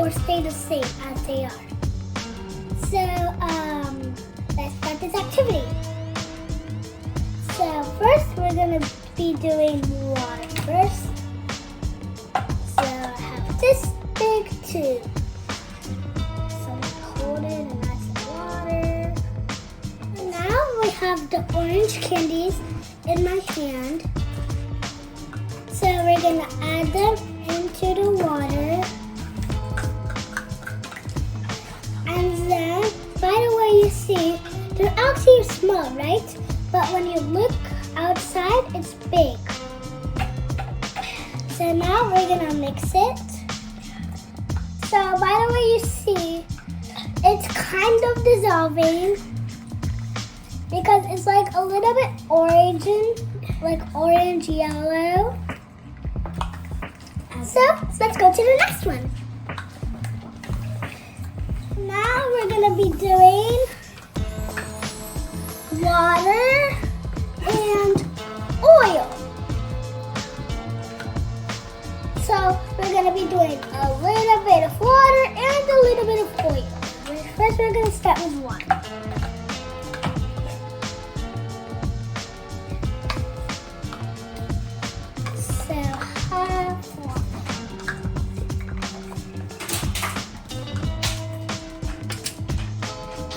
or stay the same as they are. So let's start this activity. So first we're gonna be doing water first. So I have this big tube. So I'm gonna hold it and add some water. And now we have the orange candies in my hand. So we're gonna add them into the water. And then, by the way, you see, they're actually small, right? But when you look outside, it's big. So now we're gonna mix it. So by the way, you see, it's kind of dissolving because it's like a little bit orange, like orange yellow. So let's go to the next one. Now we're gonna be doing water and oil. So we're gonna be doing a little bit of water and a little bit of oil. First we're gonna start with water. So half water.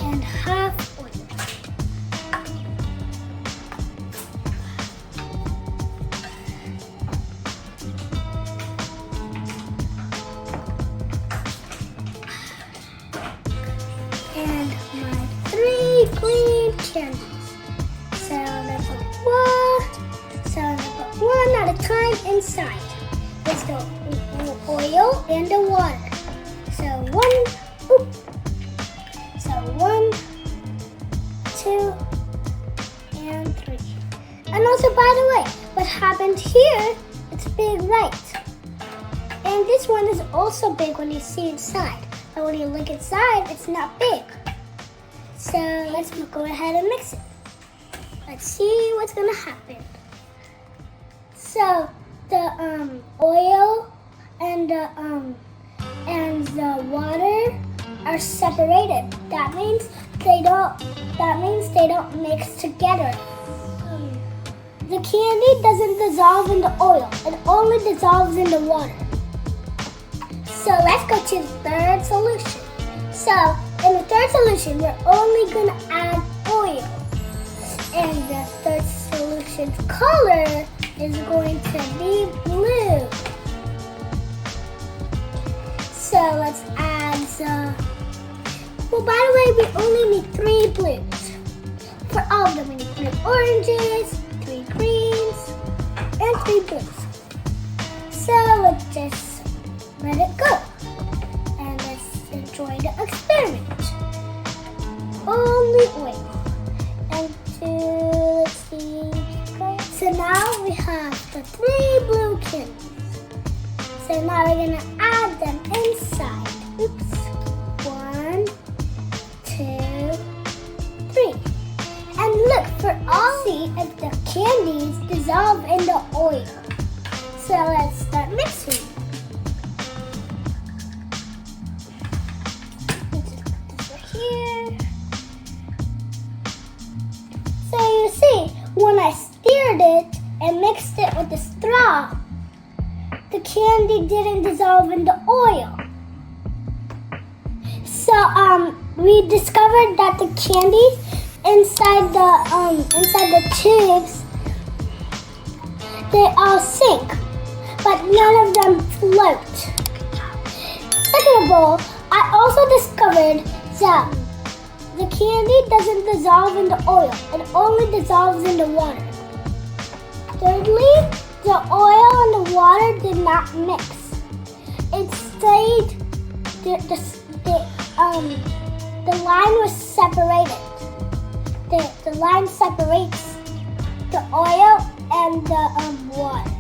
And half oil. And my 3 green candies. So let's put one at a time inside. Let's go oil and the water. So 1, 2, and 3. And also, by the way, what happened here, it's big, right? And this one is also big when you see inside. But when you look inside, it's not big. So let's go ahead and mix it. Let's see what's gonna happen. So the oil and the water are separated. That means they don't mix together. The candy doesn't dissolve in the oil. It only dissolves in the water. So let's go to the third solution. So in the third solution, we're only gonna add oil. And the third solution's color is going to be blue. So let's add some. Well, by the way, we only need 3 blues. For all of them, we need 3 oranges, 3 greens, and 3 blues. So let's just let it go. And let's enjoy the experiment. Only oil. And let's see. So now we have the 3 blue candies. So now we're gonna add them inside. Oops. 1, 2, 3. And look, for all, see if the candies dissolve in the oil. So let's start mixing. Let's just put this right here. So you see, when I stirred it and mixed it with the straw, the candy didn't dissolve in the oil. So we discovered that the candies inside the tubes, they all sink, but none of them float. Second of all, I also discovered that the candy doesn't dissolve in the oil. It only dissolves in the water. Thirdly, the oil and the water did not mix. It stayed, the line was separated. The line separates the oil and the water.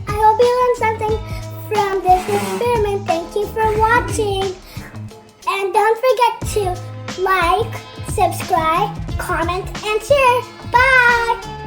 I hope you learned something from this experiment. Thank you for watching. And don't forget to like, subscribe, comment, and share. Bye!